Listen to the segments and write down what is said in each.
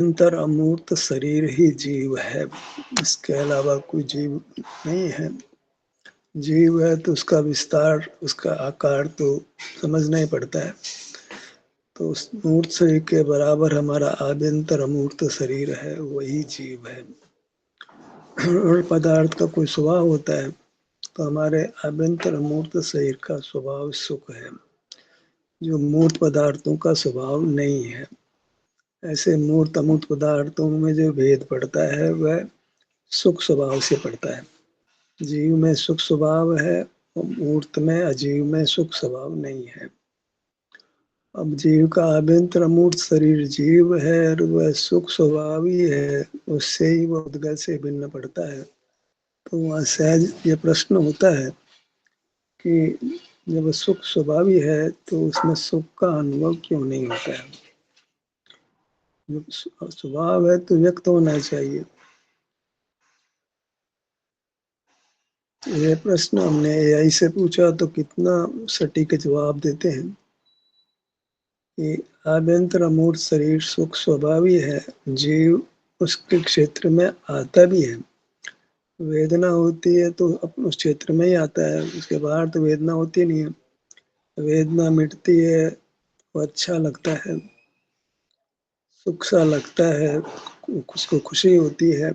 निरंतर अमूर्त शरीर ही जीव है, इसके अलावा कोई जीव नहीं है। जीव है तो उसका विस्तार, उसका आकार तो समझना ही पड़ता है। तो उस मूर्त शरीर के बराबर हमारा आभ्यंतर अमूर्त शरीर है, वही जीव है। और पदार्थ का कोई स्वभाव होता है, तो हमारे आभ्यंतर अमूर्त शरीर का स्वभाव सुख है, जो मूर्त पदार्थों का स्वभाव नहीं है। ऐसे मूर्त अमूर्त पदार्थों में जो भेद पड़ता है वह सुख स्वभाव से पड़ता है। जीव में सुख स्वभाव है और मूर्त में अजीव में सुख स्वभाव नहीं है। अब जीव का आभ्यंतर अमूर्त शरीर जीव है और वह सुख स्वभावी है, उससे ही वह उद्गत से भिन्न पड़ता है। तो वहाँ सहज ये प्रश्न होता है कि जब सुख स्वभावी है तो उसमें सुख का अनुभव क्यों नहीं होता है। जब स्वभाव है तो व्यक्त होना चाहिए। ये प्रश्न हमने एआई से पूछा तो कितना सटीक जवाब देते हैं कि आभ्यंतर अमूर्त शरीर सुख स्वभावी है, जीव उसके क्षेत्र में आता भी है। वेदना होती है तो अपने उस क्षेत्र में ही आता है, उसके बाहर तो वेदना होती नहीं है। वेदना मिटती है तो अच्छा लगता है, सुख सा लगता है, उसको खुशी होती है।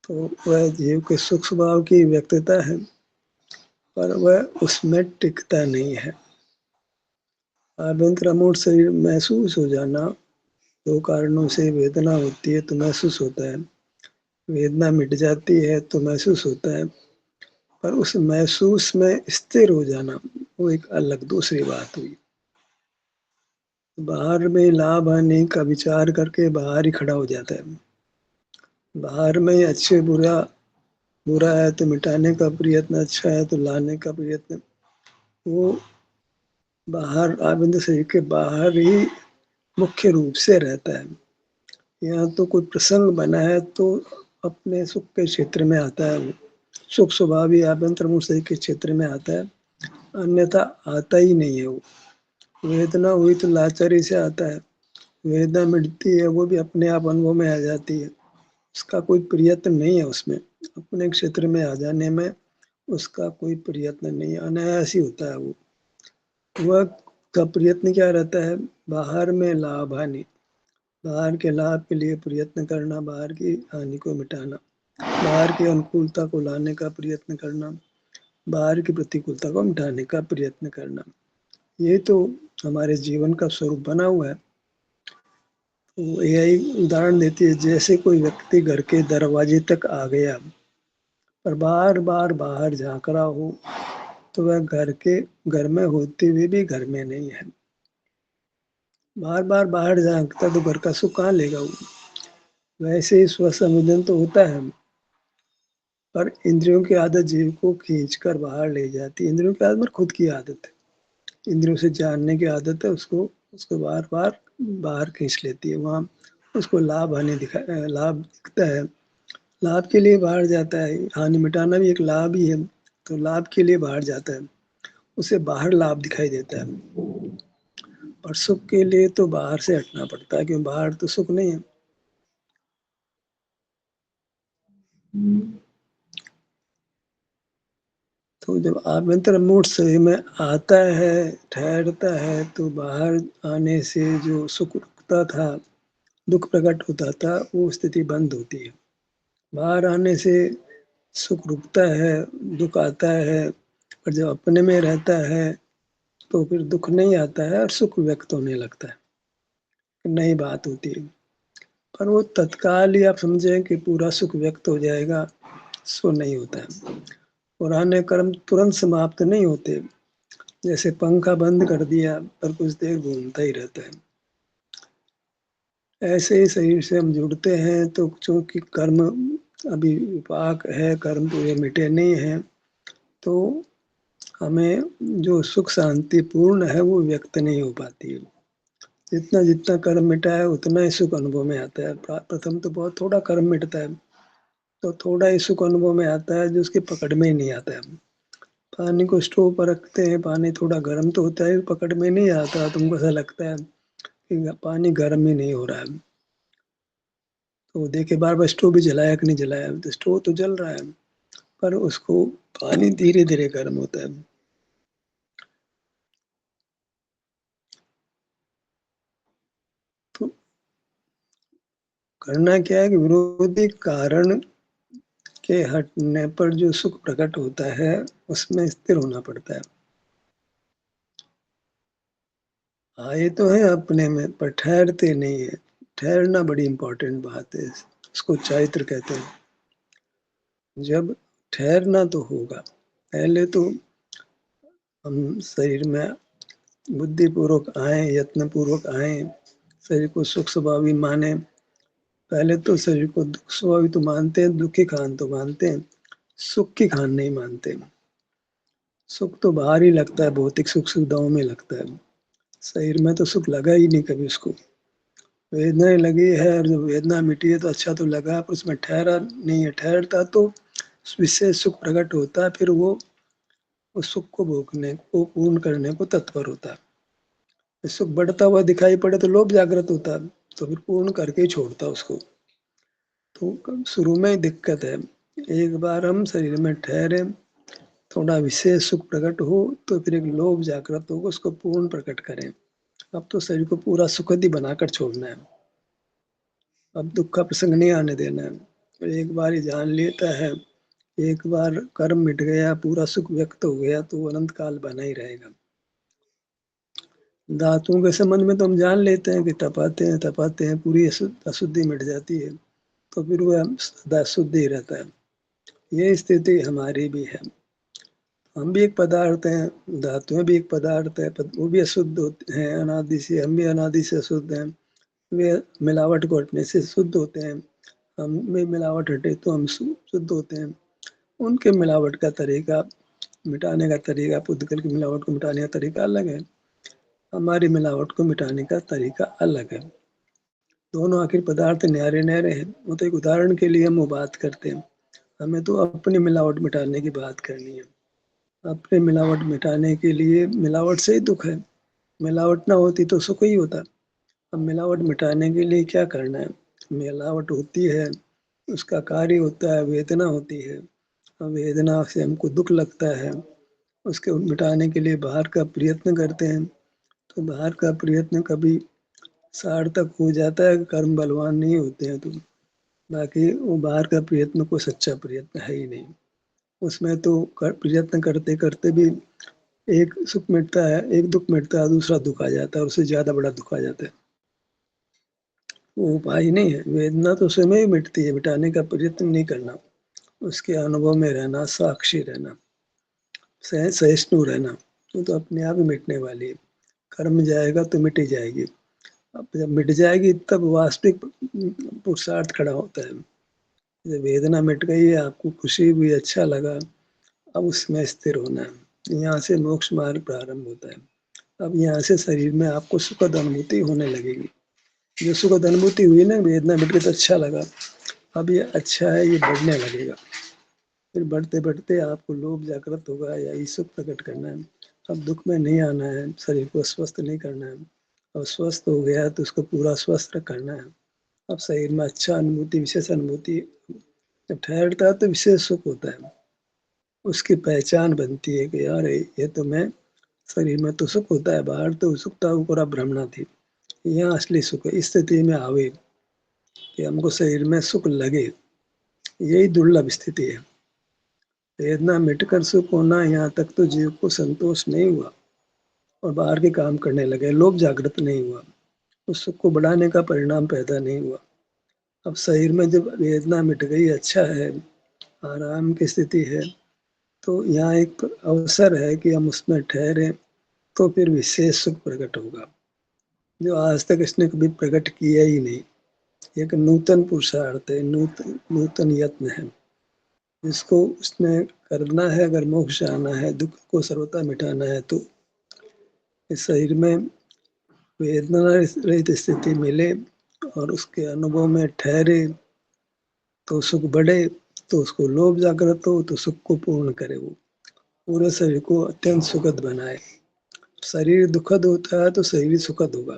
तो वह जीव के सुख स्वभाव की व्यक्तता है, पर वह उसमें टिकता नहीं है। आभ्यंतर अमूर्त शरीर महसूस हो जाना, दो कारणों से वेदना होती है तो महसूस होता है, वेदना मिट जाती है तो महसूस होता है, पर उस महसूस में स्थिर हो जाना वो एक अलग दूसरी बात हुई। बाहर में लाभ हानि का विचार करके बाहर ही खड़ा हो जाता है। बाहर में ही अच्छे बुरा, बुरा है तो मिटाने का प्रयत्न, अच्छा है तो लाने का प्रयत्न, वो बाहर आभ्यंतर शरीर के बाहर ही मुख्य रूप से रहता है। यहाँ तो कोई प्रसंग बना है तो अपने सुख के क्षेत्र में आता है, वो सुख स्वभावी आभ्यंतर मूल शरीर के क्षेत्र में आता है, अन्यथा आता ही नहीं है। वो वेदना हुई तो लाचारी से आता है, वेदना मिटती है वो भी अपने आप अनुभव में आ जाती है, उसका कोई प्रयत्न नहीं है उसमें, अपने क्षेत्र में आ जाने में उसका कोई प्रयत्न नहीं है, अनायास ही होता है वो। वह का प्रयत्न क्या रहता है, बाहर में लाभ हानि, बाहर के लाभ के लिए प्रयत्न करना, बाहर की हानि को मिटाना, बाहर की अनुकूलता को लाने का प्रयत्न करना, बाहर की प्रतिकूलता को मिटाने का प्रयत्न करना। ये तो हमारे जीवन का स्वरूप बना हुआ है। तो एआई उदाहरण देती है, जैसे कोई व्यक्ति घर के दरवाजे तक आ गया पर बार बार बाहर झांक रहा हो, तो वह घर में होते हुए भी घर में नहीं है। बार बार बाहर झांकता तो घर का सुख कहाँ लेगा वो। वैसे ही स्वसंवेदन तो होता है, पर इंद्रियों की आदत जीव को खींच कर बाहर ले जाती है। इंद्रियों की आदत मतलब खुद की आदत है, इंद्रियों से जानने की आदत है, उसको उसको बार बार बाहर खींच लेती है। वहाँ उसको लाभ हानि लाभ दिखता है, लाभ के लिए बाहर जाता है, हानि मिटाना भी एक लाभ ही है, तो लाभ के लिए बाहर जाता है, उसे बाहर लाभ दिखाई देता है। और सुख के लिए तो बाहर से हटना पड़ता है, क्योंकि बाहर तो सुख नहीं है। तो जब आभ्यंतर मूड शरीर में आता है, ठहरता है, तो बाहर आने से जो सुख रुकता था, दुख प्रकट होता था, वो स्थिति बंद होती है। बाहर आने से सुख रुकता है, दुख आता है, और जब अपने में रहता है तो फिर दुख नहीं आता है और सुख व्यक्त होने लगता है, नई बात होती है। पर वो तत्काल ही आप समझें कि पूरा सुख व्यक्त हो जाएगा, सो नहीं होता है। पुराने कर्म तुरंत समाप्त नहीं होते, जैसे पंखा बंद कर दिया पर कुछ देर घूमता ही रहता है। ऐसे ही शरीर से हम जुड़ते हैं तो चूंकि कर्म अभी विपाक है, कर्म पूरे मिटे नहीं हैं, तो हमें जो सुख शांति पूर्ण है वो व्यक्त नहीं हो पाती है। जितना जितना कर्म मिटा है उतना ही सुख अनुभव में आता है। प्रथम तो बहुत थोड़ा कर्म मिटता है, तो थोड़ा ही सुख अनुभव में आता है, जो उसकी पकड़ में ही नहीं आता है। पानी को स्टोव पर रखते हैं, पानी थोड़ा गर्म तो होता है, पकड़ में नहीं आता, तुमको ऐसा लगता है कि पानी गर्म ही नहीं हो रहा है। तो देखे बार बार स्टोव भी जलाया कि नहीं जलाया, तो स्टोव तो जल रहा है पर उसको पानी धीरे धीरे गर्म होता है। तो करना क्या है कि विरोधी कारण के हटने पर जो सुख प्रकट होता है उसमें स्थिर होना पड़ता है। आए तो है अपने में पर ठहरते नहीं है। ठहरना बड़ी इंपॉर्टेंट बात है, इसको चारित्र कहते हैं। जब ठहरना तो होगा, पहले तो हम शरीर में बुद्धिपूर्वक आए, यत्न पूर्वक आए, शरीर को सुख स्वभावी माने। पहले तो शरीर को दुख स्वभावी तो मानते हैं, दुखी खान तो मानते हैं, सुख की खान नहीं मानते। सुख तो बाहर ही लगता है, भौतिक सुख सुविधाओं में लगता है, शरीर में तो सुख लगा ही नहीं कभी उसको। वेदना लगी है और जब वेदना मिटी है तो अच्छा तो लगा, पर उसमें ठहरा नहीं है। ठहरता तो विशेष सुख प्रकट होता है, फिर वो उस सुख को भोगने को पूर्ण करने को तत्पर होता है। सुख बढ़ता हुआ दिखाई पड़े तो लोभ जागृत होता है, तो फिर पूर्ण करके ही छोड़ता उसको। तो शुरू में ही दिक्कत है। एक बार हम शरीर में ठहरे, थोड़ा विशेष सुख प्रकट हो तो फिर एक लोभ जागृत होगा, उसको पूर्ण प्रकट करें। अब तो शरीर को पूरा सुखद ही बनाकर छोड़ना है, अब दुख का प्रसंग नहीं आने देना है। तो एक बार ही जान लेता है, एक बार कर्म मिट गया, पूरा सुख व्यक्त हो गया तो वो अनंत काल बना ही रहेगा। धातुओं के संबंध में तो हम जान लेते हैं कि तपाते हैं पूरी अशुद्धि मिट जाती है, तो फिर वह सदा शुद्ध ही रहता है। ये स्थिति हमारी भी है। हम भी एक पदार्थ हैं, धातुएं भी एक पदार्थ है, वो भी अशुद्ध होते हैं अनादि से, हम भी अनादि से अशुद्ध हैं। वे मिलावट को हटने से शुद्ध होते हैं, हम में मिलावट हटे तो हम शुद्ध होते हैं। उनके मिलावट का तरीका, मिटाने का तरीका, पुद्गल की मिलावट को मिटाने का तरीका अलग है, हमारी मिलावट को मिटाने का तरीका अलग है। दोनों आखिर पदार्थ न्यारे न्यारे हैं। वो तो एक उदाहरण के लिए हम वो बात करते हैं, हमें तो अपनी मिलावट मिटाने की बात करनी है। अपने मिलावट मिटाने के लिए, मिलावट से ही दुख है, मिलावट ना होती तो सुख ही होता। अब मिलावट मिटाने के लिए क्या करना है? मिलावट होती है, उसका कार्य होता है वेदना होती है, अब वेदना से हमको दुख लगता है, उसके मिटाने के लिए बाहर का प्रयत्न करते हैं। तो बाहर का प्रयत्न कभी सार्थक हो जाता है, कर्म बलवान नहीं होते हैं तो, बाकी वो बाहर का प्रयत्न कोई सच्चा प्रयत्न है ही नहीं। उसमें तो प्रयत्न करते करते भी एक सुख मिटता है, एक दुख मिटता है, दूसरा दुख आ जाता है, उससे ज्यादा बड़ा दुख आ जाता है। वो उपाय ही नहीं है। वेदना तो स्वयं ही मिटती है, मिटाने का प्रयत्न नहीं करना, उसके अनुभव में रहना, साक्षी रहना, सहिष्णु रहना, वो तो अपने आप ही मिटने वाली है। कर्म जाएगा तो मिट ही जाएगी। अब जब मिट जाएगी तब वास्तविक पुरुषार्थ खड़ा होता है। जब वेदना मिट गई है, आपको खुशी हुई, अच्छा लगा, अब उसमें स्थिर होना है। यहाँ से मोक्ष मार्ग प्रारंभ होता है। अब यहाँ से शरीर में आपको सुखद अनुभूति होने लगेगी। जो सुखद अनुभूति हुई ना, वेदना मिट गई तो अच्छा लगा, अब ये अच्छा है, ये बढ़ने लगेगा। फिर बढ़ते बढ़ते आपको लोभ जागृत होगा या ये सुख प्रकट करना है। अब दुख में नहीं आना है, शरीर को स्वस्थ नहीं करना है। अब स्वस्थ हो गया तो उसको पूरा स्वस्थ करना है। अब शरीर में अच्छा अनुभूति, विशेष अनुभूति, जब ठहरता है तो विशेष सुख होता है। उसकी पहचान बनती है कि यार ये तो मैं, शरीर में तो सुख होता है, बाहर तो उत्सुकता पूरा भ्रमणा थी, यहाँ असली सुख है। इस स्थिति में आवे कि हमको शरीर में सुख लगे, यही दुर्लभ स्थिति है। वेदना मिटकर सुख होना, यहाँ तक तो जीव को संतोष नहीं हुआ और बाहर के काम करने लगे, लोभ जागृत नहीं हुआ, उस सुख को बढ़ाने का परिणाम पैदा नहीं हुआ। अब शरीर में जब वेदना मिट गई, अच्छा है, आराम की स्थिति है, तो यहाँ एक अवसर है कि हम उसमें ठहरे, तो फिर विशेष सुख प्रकट होगा जो आज तक इसने कभी प्रकट किया ही नहीं। एक नूतन पुरुषार्थ है, नूतन नूतन यत्न है, जिसको उसने करना है। अगर मोक्ष आना है, दुख को सर्वथा मिटाना है, तो इस शरीर में वेदना रहित स्थिति मिले और उसके अनुभव में ठहरे तो सुख बढ़े, तो उसको लोभ जागृत हो तो सुख को पूर्ण करे, वो पूरे शरीर को अत्यंत सुखद बनाए। शरीर दुखद होता है तो शरीर सुखद होगा,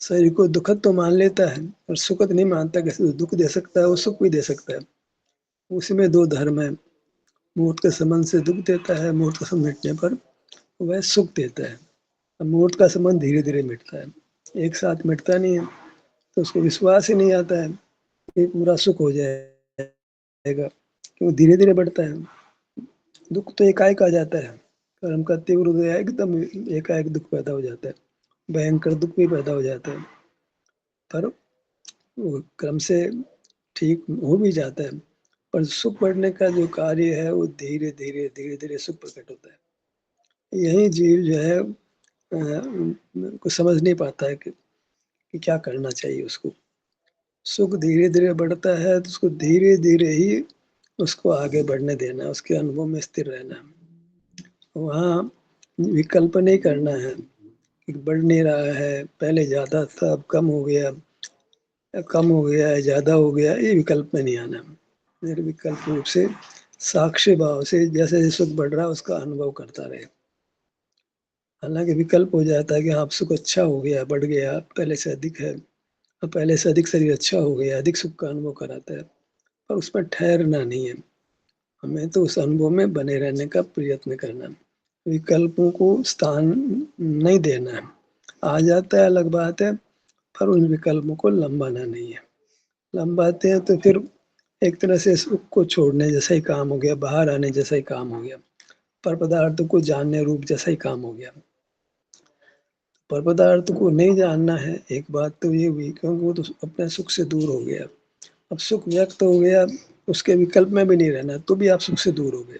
शरीर को दुखद तो मान लेता है और सुखद नहीं मानता। कैसे दुख दे सकता है, वो सुख भी दे सकता है। उसी में दो धर्म है। मूर्त के संबंध से दुख देता है, मूर्त का संबंध मिटने पर वह सुख देता है। अब मूर्त का संबंध धीरे धीरे मिटता है, एक साथ मिटता नहीं है। तो उसको विश्वास ही नहीं आता है कि पूरा सुख हो जाएगा, क्योंकि धीरे धीरे बढ़ता है। दुख तो एकाएक आ जाता है, कर्म का तीव्र उदय एकदम एकाएक दुख पैदा हो जाता है, भयंकर दुख भी पैदा हो जाता है। पर वो क्रम से ठीक हो भी जाता है। पर सुख बढ़ने का जो कार्य है वो धीरे धीरे धीरे धीरे सुख प्रकट होता है। यही जीव जो है को समझ नहीं पाता है कि क्या करना चाहिए उसको। सुख धीरे धीरे बढ़ता है तो उसको धीरे धीरे ही उसको आगे बढ़ने देना है, उसके अनुभव में स्थिर रहना है। वहाँ विकल्प नहीं करना है कि बढ़ नहीं रहा है, पहले ज्यादा था अब कम हो गया, कम हो गया है ज्यादा हो गया, ये विकल्प में नहीं आना। निर्विकल्प रूप से साक्ष्य भाव से जैसे जैसे सुख बढ़ रहा है उसका अनुभव करता रहे। हालांकि विकल्प हो जाता है कि हाँ सुख अच्छा हो गया, बढ़ गया, पहले से अधिक है, अब पहले से अधिक शरीर अच्छा हो गया, अधिक सुख का अनुभव कराता है। पर उस पर ठहरना नहीं है, हमें तो उस अनुभव में बने रहने का प्रयत्न करना है। विकल्पों को स्थान नहीं देना है। आ जाता है अलग बात है, पर उन विकल्पों को लंबाना नहीं है। लंबाते हैं तो फिर एक तरह से सुख को छोड़ने जैसा ही काम हो गया, बाहर आने जैसा ही काम हो गया, पर पदार्थ को जानने रूप जैसा ही काम हो गया। पर पदार्थ को नहीं जानना है, एक बात तो ये हुई, क्योंकि वो तो अपने सुख से दूर हो गया। अब सुख व्यक्त हो गया, उसके विकल्प में भी नहीं रहना, तो भी आप सुख से दूर हो गए।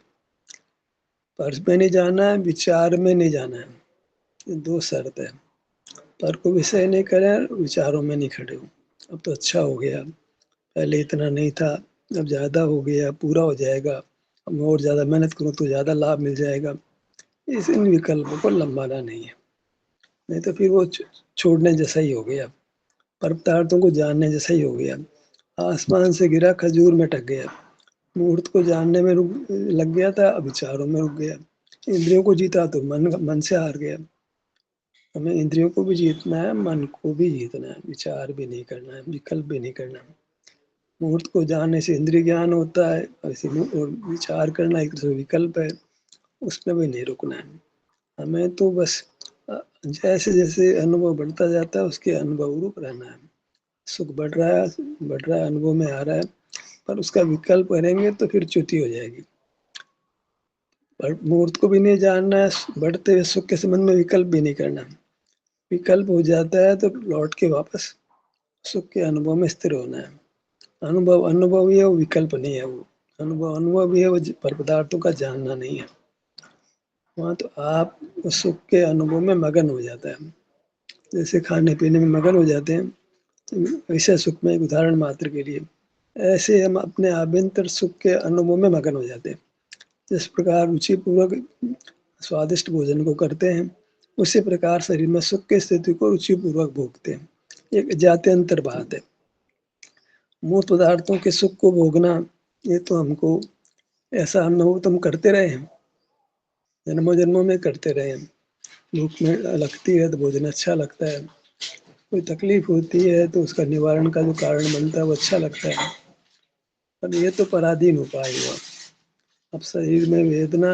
पर्श में नहीं जाना है, विचार में नहीं जाना है, ये दो शर्त है। पर को विषय नहीं करे, विचारों में नहीं खड़े हो। अब तो अच्छा हो गया, पहले इतना नहीं था, अब ज्यादा हो गया, पूरा हो जाएगा, अब और ज्यादा मेहनत करूँ तो ज्यादा लाभ मिल जाएगा। इस इन विकल्पों को लंबाना नहीं है, नहीं तो फिर वो छोड़ने जैसा ही हो गया, पर पदार्थों को जानने जैसा ही हो गया। आसमान से गिरा खजूर में टक गया, मुहूर्त को जानने में रुक लग गया था, अब विचारों में रुक गया। इंद्रियों को जीता तो मन से हार गया। हमें इंद्रियों को भी जीतना है, मन को भी जीतना है, विचार भी नहीं करना है, विकल्प भी नहीं करना है। मुहूर्त को जानने से इंद्रिय ज्ञान होता है, और विचार करना एक तरह से विकल्प है, उसमें भी नहीं रुकना है। हमें तो बस जैसे जैसे अनुभव बढ़ता जाता है उसके अनुभव रूप रहना है। सुख बढ़ रहा है, अनुभव में आ रहा है, पर उसका विकल्प करेंगे तो फिर च्युति हो जाएगी। पर मुहूर्त को भी नहीं जानना है, बढ़ते हुए सुख के संबंध में विकल्प भी नहीं करना। विकल्प हो जाता है तो लौट के वापस सुख के अनुभव में स्थिर होना है। अनुभव अनुभव ही है, वो विकल्प नहीं है। वो अनुभव अनुभव ही है, वो पर पदार्थों का जानना नहीं है। वहाँ तो आप उस सुख के अनुभव में मगन हो जाता है, जैसे खाने पीने में मगन हो जाते हैं, वैसे सुख में एक उदाहरण मात्र के लिए ऐसे हम अपने आभ्यंतर सुख के अनुभव में मगन हो जाते हैं। जिस प्रकार रुचिपूर्वक स्वादिष्ट भोजन को करते हैं, उसी प्रकार शरीर में सुख की स्थिति को रुचिपूर्वक भोगते हैं। एक जात्यंतर बात है। मूर्त पदार्थों के सुख को भोगना, ये तो हमको ऐसा अनुभव तो हम करते रहे हैं, जन्मों जन्मों में करते रहे हैं। भूख में लगती है तो भोजन अच्छा लगता है, कोई तकलीफ होती है तो उसका निवारण का जो कारण बनता है वो अच्छा लगता है। पर ये तो पराधीन उपाय हुआ। अब शरीर में वेदना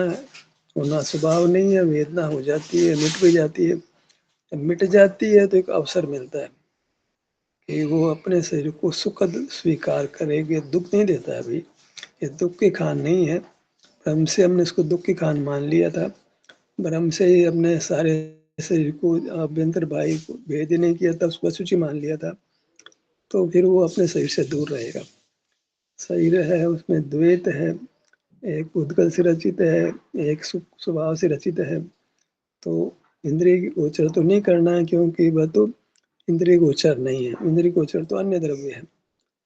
होना स्वभाव नहीं है, वेदना हो जाती है, मिट भी जाती है। जब मिट जाती है तो एक अवसर मिलता है कि वो अपने शरीर को सुखद स्वीकार करेगी। दुख नहीं देता है अभी, ये दुख की खान नहीं है। ब्रह्म से हमने इसको दुख की खान मान लिया था, ब्रह्म से ही अपने सारे शरीर को अभ्यंतर भाई को भेद ही नहीं किया था, उसको अशुचि मान लिया था। तो फिर वो अपने शरीर से दूर रहेगा। शरीर है उसमें द्वैत है, एक उद्गल से रचित है, एक सुख स्वभाव से रचित है। तो इंद्रिय गोचर तो नहीं करना है, क्योंकि वह तो इंद्रिय गोचर नहीं है। इंद्रिय गोचर तो अन्य द्रव्य है,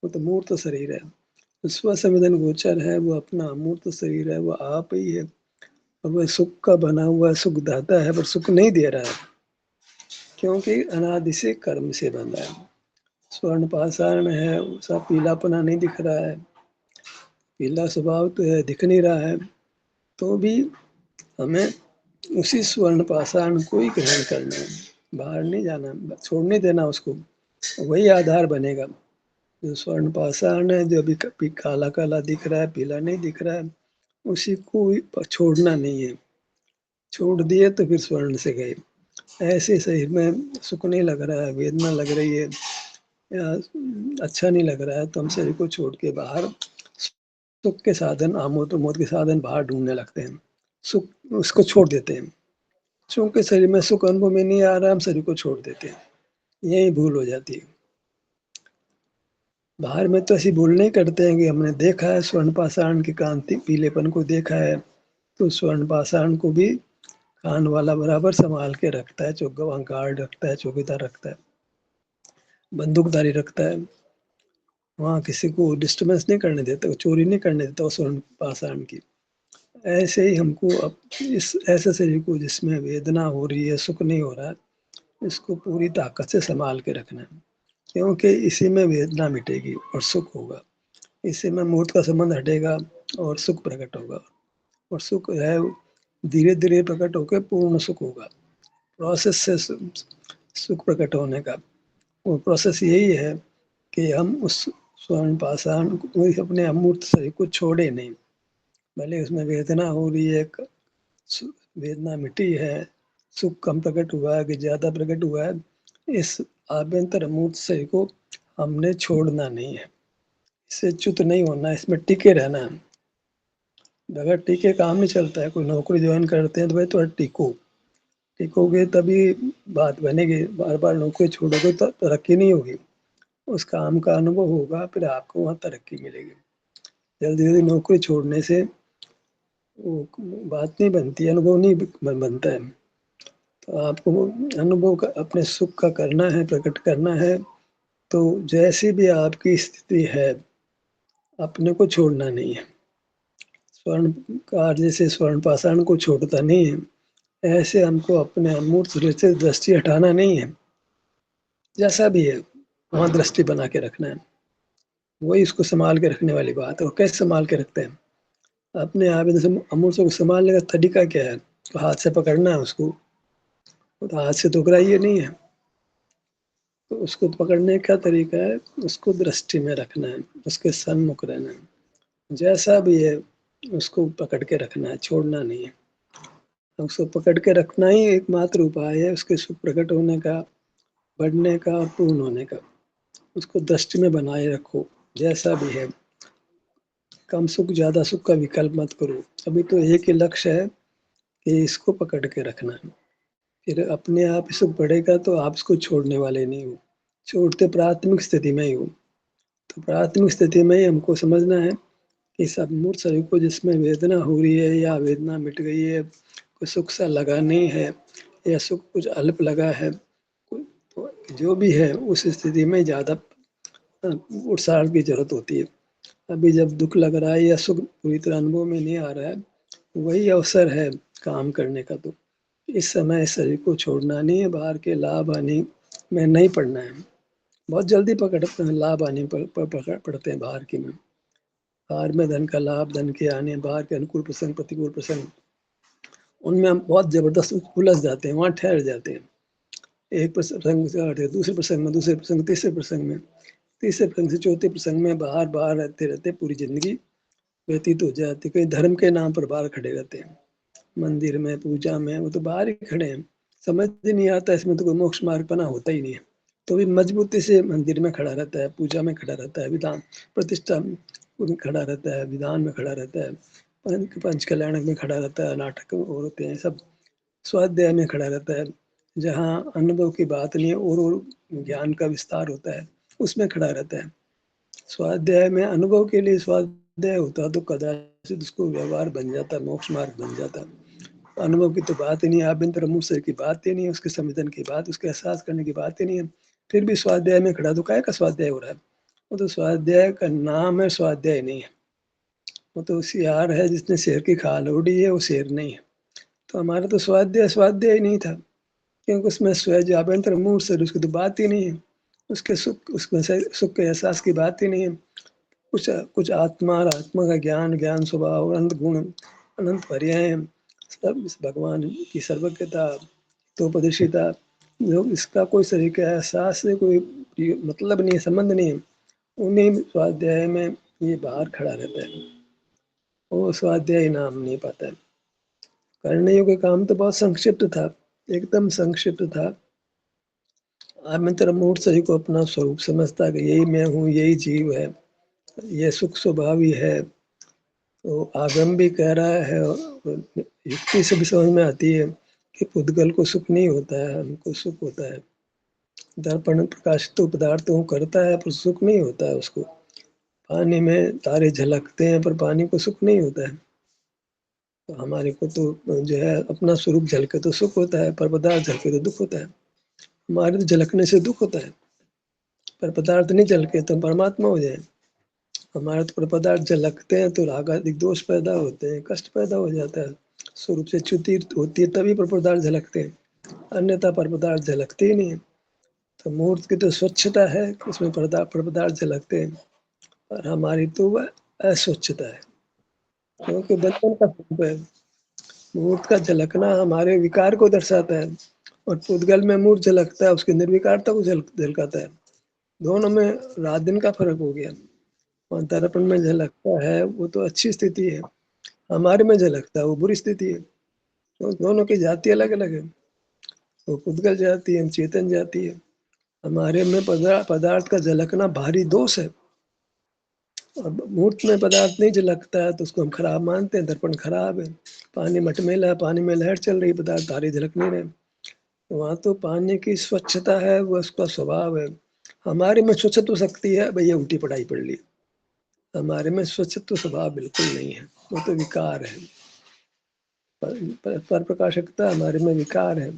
वो तो मूर्त शरीर है। तो स्व संवेदन गोचर है, वो अपना अमूर्त शरीर है, वो आप ही है। और वह सुख का बना हुआ सुख दाता है, पर सुख नहीं दे रहा है, क्योंकि अनादि से कर्म से बंधा है। स्वर्ण पाषाण है, उसका पीलापना नहीं दिख रहा है, पीला स्वभाव तो है, दिख नहीं रहा है, तो भी हमें उसी स्वर्ण पाषाण को ही ग्रहण करना है। बाहर नहीं जाना, छोड़ नहीं देना उसको, वही आधार बनेगा। जो स्वर्ण पाषाण है, जो अभी काला काला दिख रहा है, पीला नहीं दिख रहा है, उसी को छोड़ना नहीं है। छोड़ दिए तो फिर स्वर्ण से गए। ऐसे शरीर में सुख नहीं लग रहा है, वेदना लग रही है, या अच्छा नहीं लग रहा है, तो हम शरीर को छोड़ के बाहर सुख के साधन, आमोद प्रमोद के साधन बाहर ढूंढने लगते हैं। सुख उसको छोड़ देते हैं। चूंकि शरीर में सुख अनुभव में नहीं आ रहा, हम शरीर को छोड़ देते हैं। यही भूल हो जाती है। बाहर में तो ऐसी भूल नहीं करते हैं कि हमने देखा है स्वर्ण पाषाण की कांति, पीलेपन को देखा है, तो स्वर्ण पाषाण को भी कान वाला बराबर संभाल के रखता है, चौका गार्ड रखता है, चौकीदार रखता है, बंदूकधारी रखता है। वहाँ किसी को डिस्टर्बेंस नहीं करने देता, चोरी नहीं करने देता वो स्वर्ण पाषाण की। ऐसे ही हमको अब इस ऐसे शरीर को जिसमें वेदना हो रही है, सुख नहीं हो रहा है, इसको पूरी ताकत से संभाल के रखना है, क्योंकि इसी में वेदना मिटेगी और सुख होगा। इसी में मूर्त का संबंध हटेगा और सुख प्रकट होगा। और सुख है धीरे धीरे प्रकट होकर पूर्ण सुख होगा। प्रोसेस से सुख प्रकट होने का वो प्रोसेस यही है कि हम उस स्वर्ण पाषाण को, अपने अमूर्त शरीर को छोड़े नहीं। भले उसमें वेदना हो रही है, वेदना मिटी है, सुख कम प्रकट हुआ है कि ज्यादा प्रकट हुआ है, इस आभ्यंतर अमूर्त शरीर को हमने छोड़ना नहीं है। इससे च्युत नहीं होना, इसमें टिके रहना है। बगैर टिके काम नहीं चलता है। कोई नौकरी ज्वाइन करते हैं तो भाई थोड़ा टिको, टिकोगे तभी बात बनेगी। बार बार नौकरी छोड़ोगे तो तरक्की नहीं होगी। उस काम का अनुभव होगा, फिर आपको वहाँ तरक्की मिलेगी। जल्दी जल्दी नौकरी छोड़ने से वो बात नहीं बनती, अनुभव नहीं बनता है। तो आपको अनुभव का, अपने सुख का करना है, प्रकट करना है, तो जैसी भी आपकी स्थिति है, अपने को छोड़ना नहीं है। स्वर्ण कार जैसे स्वर्ण पाषाण को छोड़ता नहीं है, ऐसे हमको अपने अमूर्त शरीर से दृष्टि हटाना नहीं है। जैसा भी है वहां दृष्टि बना के रखना है। वही उसको संभाल के रखने वाली बात है। और कैसे संभाल के रखते हैं? अपने आप जैसे अमूर्त को संभालने का तरीका क्या है? तो हाथ से पकड़ना है उसको, तो हाथ से तो ग्राह्य नहीं है, तो उसको पकड़ने का तरीका है, उसको दृष्टि में रखना है, उसके सन्मुख रहना है। जैसा भी है उसको पकड़ के रखना है, छोड़ना नहीं है। उसको पकड़ के रखना ही एकमात्र उपाय है उसके सुख प्रकट होने का, बढ़ने का और पूर्ण होने का। उसको दृष्टि में बनाए रखो। जैसा भी है, कम सुख ज्यादा सुख का विकल्प मत करो। अभी तो एक ही लक्ष्य है कि इसको पकड़ के रखना है। फिर अपने आप ही सुख बढ़ेगा तो आप इसको छोड़ने वाले नहीं हो। छोड़ते प्राथमिक स्थिति में ही हो। तो प्राथमिक स्थिति में ही हमको समझना है कि सब मूर्त शरीर को जिसमें वेदना हो रही है या वेदना मिट गई है, कोई सुख सा लगा नहीं है या सुख कुछ अल्प लगा है, तो जो भी है उस स्थिति में ज़्यादा उत्साह की जरूरत होती है। अभी जब दुख लग रहा है या सुख पूरी तरह अनुभव में नहीं आ रहा है, वही अवसर है काम करने का। तो इस समय शरीर को छोड़ना नहीं है, बाहर के लाभ हानि में नहीं पड़ना है। बहुत जल्दी पकड़ते हैं लाभ हानि पड़ते हैं बाहर की में। बाहर में धन का लाभ, धन के आने, बाहर के अनुकूल प्रसंग, प्रतिकूल प्रसंग, उनमें हम बहुत जबरदस्त उलझ जाते हैं, वहाँ ठहर जाते हैं। एक प्रसंग से हटे दूसरे प्रसंग में, दूसरे प्रसंग तीसरे प्रसंग में, तीसरे प्रसंग से चौथे प्रसंग में बाहर बाहर रहते रहते पूरी जिंदगी व्यतीत हो जाती। कई धर्म के नाम पर बाहर खड़े रहते हैं, मंदिर में, पूजा में, वो तो बाहर ही खड़े हैं। समझ ही नहीं आता, इसमें तो कोई मोक्ष मार्ग बना होता ही नहीं है। तो भी मजबूती से मंदिर में खड़ा रहता है, पूजा में खड़ा रहता है, विधान प्रतिष्ठा में खड़ा रहता है, विधान में खड़ा रहता है, पंच कल्याणक में खड़ा रहता है, नाटक और होते हैं सब, स्वाध्याय में खड़ा रहता है, जहाँ अनुभव की बात नहीं है और ज्ञान का विस्तार होता है, उसमें खड़ा रहता है। स्वाध्याय में अनुभव के लिए स्वाध्याय होता तो कदाचित उसको व्यवहार बन जाता, मोक्ष मार्ग बन जाता। अनुभव की तो बात ही नहीं है, आभ्यंतर मूर्त की बात ही नहीं है, उसके संवेदन की बात, उसके एहसास करने की बात ही नहीं है। फिर भी स्वाध्याय में खड़ा, तो काय का स्वाध्याय हो रहा है? वो तो स्वाध्याय का नाम है, स्वाध्याय नहीं है। वो तो सियार है जिसने शेर की खाल ओढ़ी है, वो शेर नहीं है। तो हमारा तो स्वाध्याय स्वाध्याय ही नहीं था, क्योंकि उसमें स्वयं आभ्यंतर मूर्त से उसकी तो बात ही नहीं है। उसके सुख, उसमें से सुख के एहसास की बात ही नहीं है। कुछ कुछ आत्मा और आत्मा का ज्ञान, ज्ञान स्वभाव, अनंत गुण, अनंत पर्याय, सब इस भगवान की सर्वज्ञता, तोपदर्शिता, जो इसका कोई शरीर के एहसास से कोई मतलब नहीं है, संबंध नहीं है, उन्हीं स्वाध्याय में ये बाहर खड़ा रहता है, वो स्वाध्याय नाम नहीं पाता है। करने योग्य काम तो बहुत संक्षिप्त था, एकदम संक्षिप्त था। अब मैं तेरा मूर्त शरीर को अपना स्वरूप समझता कि यही मैं हूँ, यही जीव है, ये सुख स्वभावी है। तो आगम भी कह रहा है और युक्ति से भी समझ में आती है कि पुद्गल को सुख नहीं होता है, हमको सुख होता है। दर्पण प्रकाशित तो पदार्थों को करता है पर सुख नहीं होता है उसको। पानी में तारे झलकते हैं पर पानी को सुख नहीं होता है। तो हमारे को तो जो है अपना स्वरूप झलके तो सुख होता है, पर पदार्थ झलके तो दुख होता है। हमारे तो झलकने से दुख होता है, पर पदार्थ नहीं झलके तो हम परमात्मा हो जाए। हमारे तो पर पदार्थ झलकते हैं तो राग आदि दोष पैदा होते हैं, कष्ट पैदा हो जाता है, स्वरूप से च्युति होती है, तभी पर पदार्थ झलकते हैं, अन्यथा पर पदार्थ झलकते ही नहीं है। तो मूर्त की तो स्वच्छता है, उसमें पर पदार्थ झलकते हैं, और हमारी तो वह अस्वच्छता है, क्योंकि बंधन का स्वरूप है। मूर्त का झलकना हमारे विकार को दर्शाता है, और पुद्गल में मूर्त झलकता है, उसकी निर्विकारता को झलकाता है। दोनों में रात दिन का फर्क हो गया। और दर्पण में झलकता है वो तो अच्छी स्थिति है, हमारे में झलकता है वो बुरी स्थिति है। तो दोनों की जाति अलग अलग है, वो पुद्गल जाति है, हम चेतन जाति है। हमारे में पदार्थ का झलकना भारी दोष है। अब मूर्त में पदार्थ नहीं झलकता है तो उसको हम खराब मानते हैं, दर्पण खराब है। पानी मटमेला है, पानी में लहर चल रही, पदार्थ तारे झलक नहीं रहे। वहां तो पानी की स्वच्छता है, वो उसका स्वभाव है। हमारे में स्वच्छत्व शक्ति है, भैया उल्टी पढ़ाई पढ़ ली। हमारे में स्वच्छत्व स्वभाव बिल्कुल नहीं है, वो तो विकार है। पर प्रकाशकता हमारे में विकार है।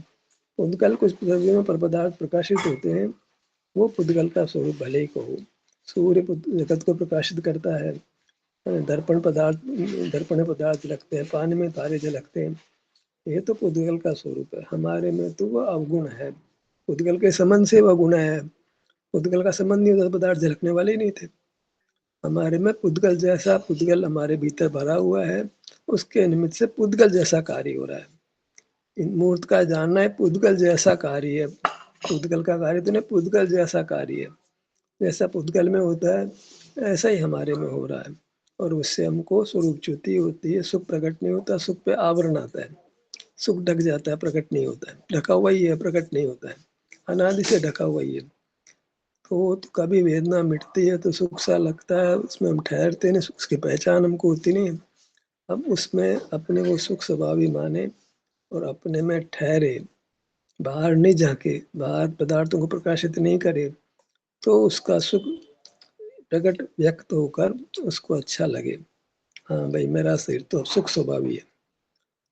पुद्गल कुछ द्रव्यों में पर पदार्थ प्रकाशित होते हैं, वो पुद्गल का स्वरूप भले ही कहो। सूर्य जगत को प्रकाशित करता है, दर्पण पदार्थ लगते हैं, पानी में तारे झलकते हैं, ये तो पुद्गल का स्वरूप है। हमारे में तो वह अवगुण है, पुद्गल के संबंध से वह गुण है। पुद्गल का संबंध नहीं होता, पदार्थ झलकने वाले ही नहीं थे। हमारे में पुद्गल जैसा पुद्गल हमारे भीतर भरा हुआ है, उसके निमित्त से पुद्गल जैसा कार्य हो रहा है। इन मूर्त का जानना है पुद्गल जैसा कार्य है, पुद्गल का कार्य तो नहीं, पुद्गल जैसा कार्य है। जैसा पुद्गल में होता है ऐसा ही हमारे में हो रहा है, और उससे हमको स्वरूप च्युति होती है, सुख प्रकट नहीं होता, सुख पे आवरण आता है, सुख ढक जाता है, प्रकट नहीं होता है, ढका हुआ ही है, प्रकट नहीं होता है, अनादि से ढका हुआ ही है। तो कभी वेदना मिटती है तो सुख सा लगता है, उसमें हम ठहरते नहीं, उसकी पहचान हमको होती नहीं। हम उसमें अपने को सुख स्वभावी माने और अपने में ठहरे, बाहर नहीं झांके, बाहर पदार्थों को प्रकाशित नहीं करे, तो उसका सुख प्रकट व्यक्त होकर उसको अच्छा लगे। हाँ भाई, मेरा शरीर तो सुख स्वभावी है,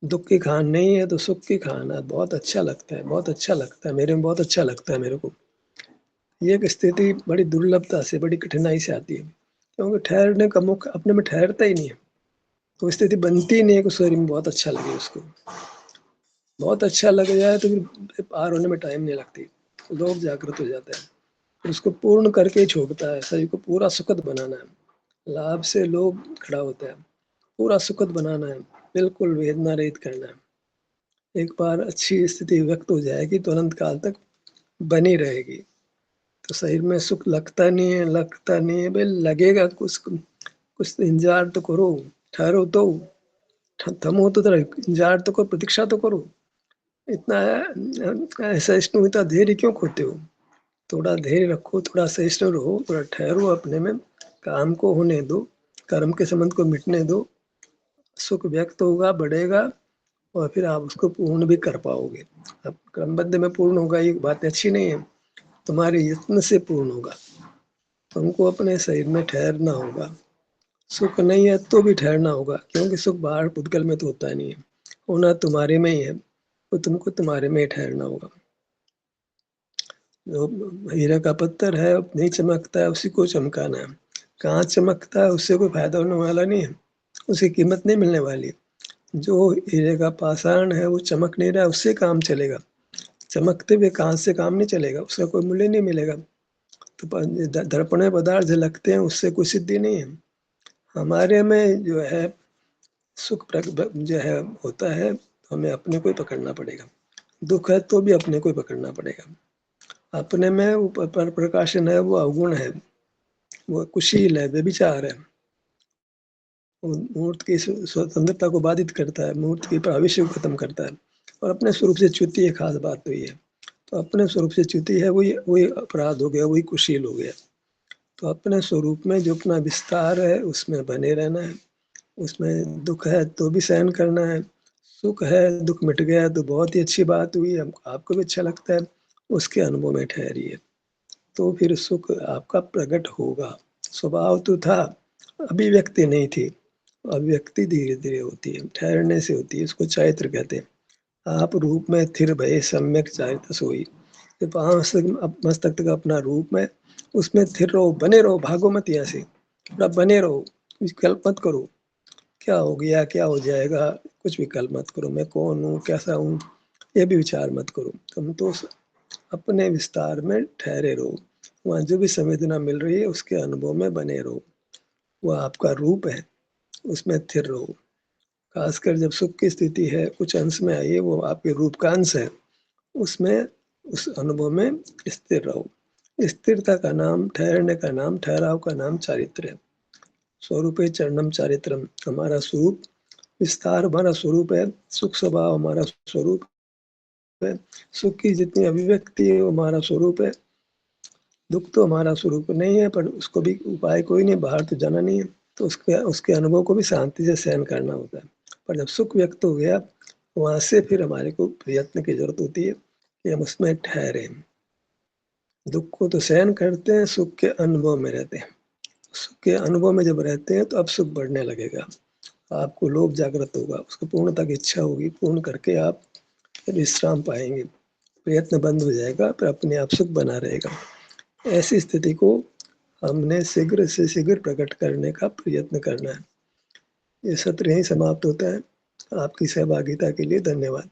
दुख की खान नहीं है, तो सुख की खान है, बहुत अच्छा लगता है, बहुत अच्छा लगता है, मेरे में बहुत अच्छा लगता है मेरे को। ये एक स्थिति बड़ी दुर्लभता से, बड़ी कठिनाई से आती है, क्योंकि ठहरने का मुख अपने में ठहरता ही नहीं है, तो स्थिति बनती ही नहीं है कि शरीर में बहुत अच्छा लगे उसको। बहुत अच्छा लग जाए तो फिर पार होने में टाइम नहीं लगती, लोग जागृत हो जाता है, फिर उसको पूर्ण करके ही छोड़ता है। शरीर को पूरा सुखद बनाना है, लाभ से लोभ खड़ा होता है, पूरा सुखद बनाना है, बिल्कुल वेदना रहित करना है। एक बार अच्छी स्थिति व्यक्त हो जाएगी तो अनंत काल तक बनी रहेगी। तो शरीर में सुख लगता नहीं है, लगता नहीं है, भाई लगेगा, कुछ कुछ इंतजार तो करो, ठहरो तो, थमो तो जरा, इंतजार तो करो, प्रतीक्षा तो करो। इतना सहिष्णु, इतना धैर्य क्यों खोते हो? थोड़ा धैर्य रखो, थोड़ा सहिष्णु रहो, थोड़ा ठहरो, अपने में काम को होने दो, कर्म के संबंध को मिटने दो, सुख व्यक्त होगा, बढ़ेगा, और फिर आप उसको पूर्ण भी कर पाओगे। अब क्रमबद्ध में पूर्ण होगा ये बात अच्छी नहीं है, तुम्हारे यत्न से पूर्ण होगा। तुमको अपने शरीर में ठहरना होगा, सुख नहीं है तो भी ठहरना होगा, क्योंकि सुख बाहर पुद्गल में तो होता नहीं है, होना तुम्हारे में ही है, तो तुमको तुम्हारे में ही ठहरना होगा। जो हीरा का पत्थर है नहीं चमकता है, उसी को चमकाना है। कहाँ चमकता है उससे कोई फायदा होने वाला नहीं है, उसकी कीमत नहीं मिलने वाली। जो हीरे का पाषाण है वो चमक नहीं रहा है, उससे काम चलेगा, चमकते हुए कांच से काम नहीं चलेगा, उसका कोई मूल्य नहीं मिलेगा। तो दर्पण में पदार्थ झलकते हैं, उससे कोई सिद्धि नहीं है। हमारे में जो है सुख जो है होता है, तो हमें अपने को ही पकड़ना पड़ेगा। दुख है तो भी अपने को ही पकड़ना पड़ेगा। अपने में वो पर प्रकाशन है, वो अवगुण है, वो कुशील है, व्यभिचार है। वो मूर्त की स्वतंत्रता को बाधित करता है, मूर्त की भविष्य को खत्म करता है और अपने स्वरूप से च्युति है। खास बात तो ये है। तो अपने स्वरूप से च्युति है, वही वही अपराध हो गया, वही कुशील हो गया। तो अपने स्वरूप में जो अपना विस्तार है उसमें बने रहना है। उसमें दुख है तो भी सहन करना है, सुख है, दुख मिट गया तो बहुत ही अच्छी बात हुई, हम आपको भी अच्छा लगता है, उसके अनुभव में ठहरिए, तो फिर सुख आपका प्रकट होगा। स्वभाव तो था, अभिव्यक्ति नहीं थी। अभिव्यक्ति धीरे-धीरे होती है, ठहरने से होती है, इसको चारित्र कहते हैं। आप रूप में थिर भये सम्यक चारित्र सोई। तो पाँव से मस्तक तक अपना रूप में, उसमें स्थिर रहो, बने रहो, भागो मत यहाँ से। थोड़ा बने रहो, विकल्प मत करो। क्या हो गया, क्या हो जाएगा, कुछ विकल्प मत करो। मैं कौन हूँ, कैसा हूँ, ये भी विचार मत करो। तुम तो अपने विस्तार में ठहरे रहो। वहाँ जो भी संवेदना मिल रही है उसके अनुभव में बने रहो। वह आपका रूप है, उसमें स्थिर रहो। खासकर जब सुख की स्थिति है, कुछ अंश में आइए, वो आपके रूप का अंश है, उसमें उस अनुभव में स्थिर रहो। स्थिरता का नाम, ठहरने का नाम, ठहराव का नाम चारित्र है। स्वरूपे चरणम चारित्रम, हमारा स्वरूप विस्तार हमारा स्वरूप है, सुख स्वभाव हमारा स्वरूप है, सुख की जितनी अभिव्यक्ति है वो हमारा स्वरूप है। दुख तो हमारा स्वरूप नहीं है, पर उसको भी उपाय कोई नहीं, बाहर तो जाना नहीं है, तो उसके उसके अनुभव को भी शांति से सहन करना होता है। पर जब सुख व्यक्त हो गया, वहाँ से फिर हमारे को प्रयत्न की जरूरत होती है कि हम उसमें ठहरे। दुख को तो सहन करते हैं, सुख के अनुभव में रहते हैं। सुख के अनुभव में जब रहते हैं तो अब सुख बढ़ने लगेगा। आपको लोभ जागृत होगा, उसको पूर्णता की इच्छा होगी, पूर्ण करके आप विश्राम पाएंगे। प्रयत्न बंद हो जाएगा, पर अपने आप सुख बना रहेगा। ऐसी स्थिति को हमने शीघ्र से शीघ्र प्रकट करने का प्रयत्न करना है। ये सत्र यहीं समाप्त होता है। आपकी सहभागिता के लिए धन्यवाद।